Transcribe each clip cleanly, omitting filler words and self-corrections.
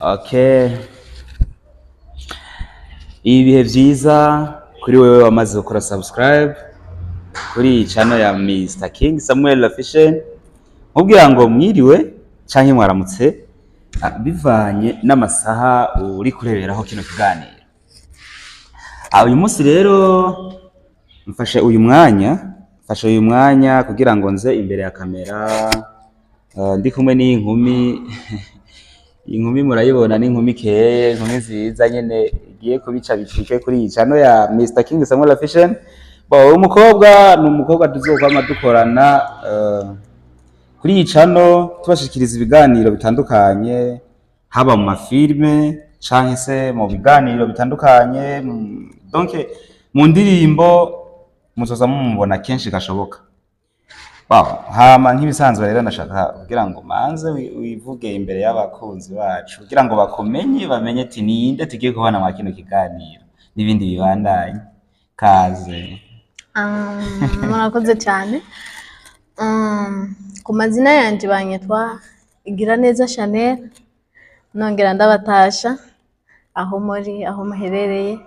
Okay. Ibihe vyiza kuri wewe wamaze gukora subscribe kuri channel ya Mr. King Samuel Official. Mubwira ngo mwiriwe canke mwaramutse bivanye n'amasaha uri kureberaho kino kiganiro. Uyu munsi rero mfashe uyu mwanya kugira ngo nze imbere ya kamera ndi kumwe n'inkumi inkumi murayibona n'inkumi keye, inkumi nziza nyene igiye kubica bicike kuri iyi channel ya Mr. King Samuel Official. Uyu mukobwa ni umukobwa tuzokwama dukorana kuri iyi channel tubashikiriza ibiganiro bitandukanye, haba mu mafilme canke se mu biganiro bitandukanye, donc mu ndirimbo muzoza mumubona kenshi gashoboka. Hama nk'ibisanzwe rero ndashaka kugira ngo manze wivuge imbere y'abakunzi bacu kugira ngo bakumenye bamenye ati ninde tugiye kubana mu kino kiganiro n'ibindi bibandanye. Kaze. Murakoze cyane. Ku mazina yanje banyitwa Igiraneza Chanel, nongera ndabatasha aho muherereye.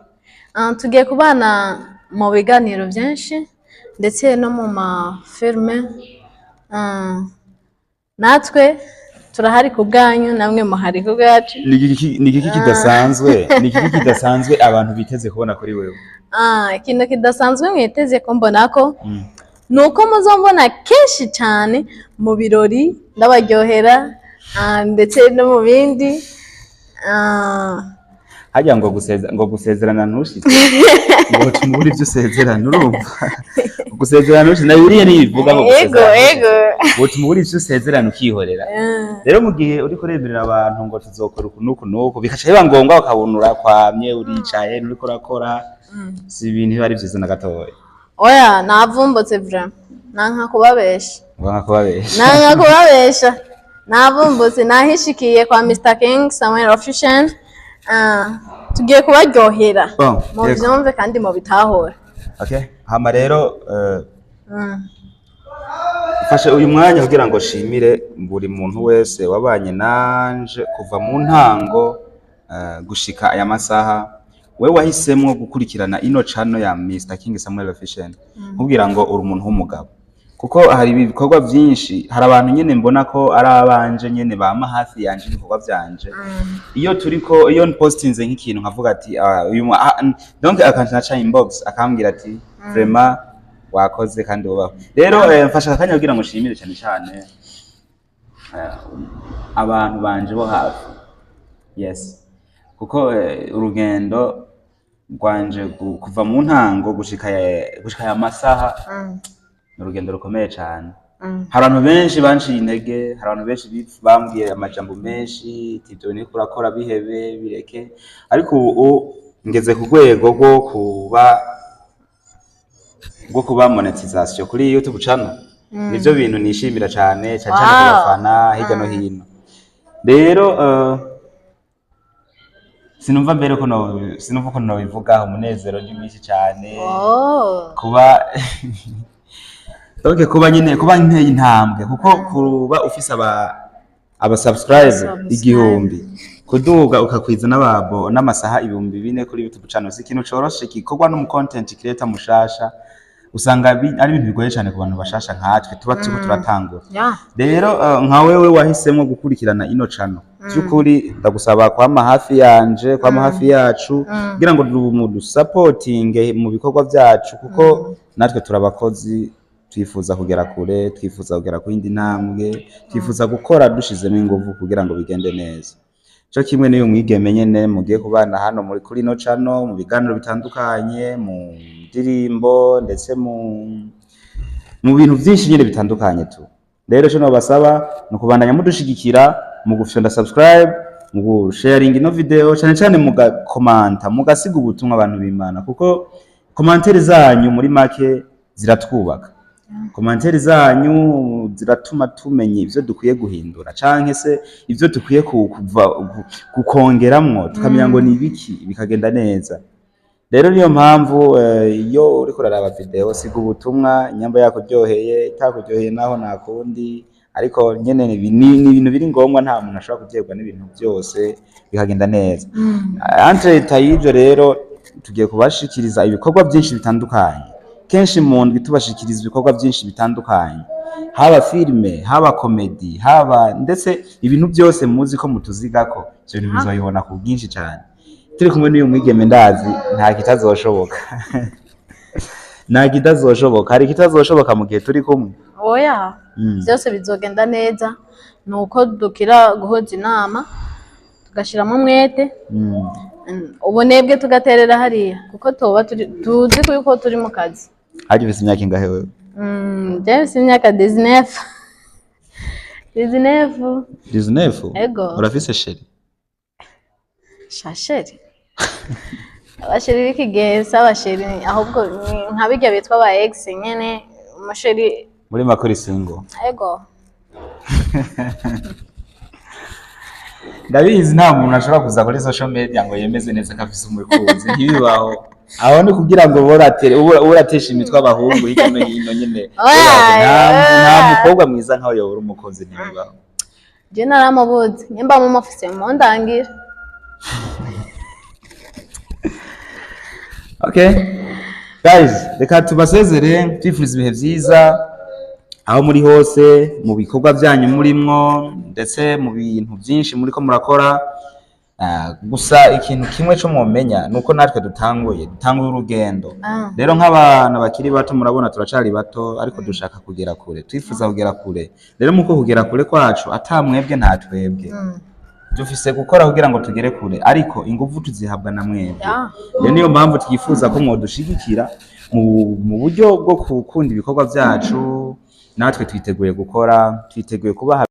Tugiye kubana mu biganiro byinshi ndetse no mu mafilme. Natwe turahari ku bwanyu, namwe muhari ku bwacu. Ni iki kidasanzwe abantu biteze kubona kuri wewe? Ikintu kidasanzwe mwiteze ko mbona ko nuko muzombona kenshi cyane mu birori ndabaryohera ndetse no mu bindi. Hajya ngo gusezerana ntushitse ngo tumuri byo sezerana, urumva gusezerana ntushitse na Bibiliya nibivuga ngo gusezerana ngo tumuri byo sezerana ukihorera. Rero mu gihe uri kuremerera abantu ngo tuzokora nuko bikaca biba ngombwa ukabunura kwamye uricaye uriko urakora, si ibintu bari byiza na gatoya. Oya navumbutse vraiment nanka kubabesha navumbutse nahishikiye kwa Mr. King Samuel Official. Tugiye kubaryohera mu byumve kandi mu bitahora. Okay, hama rero fashe uyu mwanya kugira ngo shimire buri muntu wese wabanye nanje kuva mu ntango gushika aya masaha. We wahisemo gukurikirana ino channel ya Mr. King Samuel Official nkubwira ngo uri umuntu w'umugabo, kuko hari ibikorwa byinshi, hari abantu nyene mbona ko ari abanje nyene bama hafi yanje ibikorwa byanje. Iyo postinze nk'ikintu nkavuga ati donc akanca inbox akambwira ati vraiment wakoze kandi ubaho. Rero mfasha akanya kugira ngo shimire cyane abantu banje bo hafi. Yes, kuko urugendo rwanje kuva mu ntango gushika aya masaha urugendo rukomeye cyane. Hari abantu benshi banciye intege, hari abantu benshi bambwiye amajambo menshi ibyo ni kurakora bihebe bireke, ariko ubu ngeze ku rwego rwo kuba monetization kuri YouTube channel. Nivyo bintu nishimira cyane ku bafana hirya no hino. Rero sinumva ko bivuga umunezero n'imishi cyane kuba kuba nteye intambwe, kuko kuba ufise aba subscribe igihumbi kuduga ukakwiza n'amasaha 2000 kuri YouTube channel, si ikintu coroshe gikorwa no mu content creator mushasha. Usanga ari ibintu bigoye cyane ku bantu bashasha nkatwe tuba turatangura. Rero nka wewe wahisemo gukurikirana ino channel, cyukuri ndagusaba kwama hafi yanje, kwama hafi yacu kugira ngo mu supporting mu bikorwa byacu, kuko natwe turabakozi, twifuza kugera kure, twifuza kugera ku yindi ntambwe, twifuza gukora dushizemo ingufu kugira ngo bigende neza. Cyo kimwe niyo mwigeme nyene mugiye kubana hano muri kuri no channel mu biganiro bitandukanye, mu ndirimbo ndetse mu bintu byinshi nyene bitandukanye tu. Rero cyo nabasaba no kubandanya mudushigikira mu gufyonda subscribe, mu sharing ino video, cyane mu comment, mu gasiga ubutumwa abantu b'Imana, kuko commentaire zanyu muri make ziratwubaka. Commentaire zanyu ziratuma tumenye ivyo dukwiye guhindura canke se ivyo dukwiye kukongeramwo tukamenya ngo ni ibiki bikagenda neza. Rero niyo mpamvu iyo uri kuraraba video siga ubutumwa, nyamba yakuryoheye itakuryoheye naho nakundi ariko nyene ni ibintu biri ngombwa, nta muntu ashobora kubyegwa n'ibintu byose bikagenda neza. Entre y'ivyo rero tugiye kubashikiriza ibikorwa byinshi bitandukanye, kenshi mu ndwi tubashikiriza ibikorwa byinshi bitandukanye, haba filime, haba komedi, haba ndetse ibintu byose muzi ko mutuzigako, ivyo bintu bizoyibona ku bwinshi cyane. Turi kumwe n'uyu mwigeme ndazi nta kitazoshoboka. Nta kitazoshoboka, hari kitazoshoboka mu gihe turi kumwe. Oya, byose bizogenda neza, nuko dukira guhoza inama tugashiramo umwete, ubunebwe tugaterera hariya, kuko tuba tuzi ko turi mu kazi. Haje ufise imyaka ingahe wewe? James imyaka 19. 19. Ego. Urafise sheri? Shasheri. Abasheri b'ikigesa, abasheri ahubwo nka bijya bitwa ba ex nyene, umusheri muri makuri single. Ego. Ndabizi nta muntu ashobora kuza kuri social media ngo yemeze neza ko afise umukunzi, ntibibaho. Aho ni kugira ngo uratesha imitwe abahungu hirya no hino nyene. Nta mukobwa mwiza nkaho yobura umukunzi, ntibibaho. Je naramubuze, nyemba mu office mu ndangira. Okay guys, reka tubasezere twifuriza ibihe byiza aho muri hose, mu bikorwa byanyu murimwo ndetse mu bintu byinshi muri ko murakora. Gusa ikintu kimwe cyo mumenya nuko natwe dutanguye urugendo. Rero nk'abana bakiri bato, murabona turacari bato, ariko dushaka kugera kure, twifuza kugera kure. Rero muko kugera kure kwacu atamwebwe nta twebwe, dufise gukora kugira ngo tugere kure, ariko ingufu tuzihabwa na mwebwe. Rero niyo mpamvu twifuza ko mwodushigikira mu buryo bwo gukunda ibikorwa byacu. Natwe twiteguye gukora, twiteguye kubaha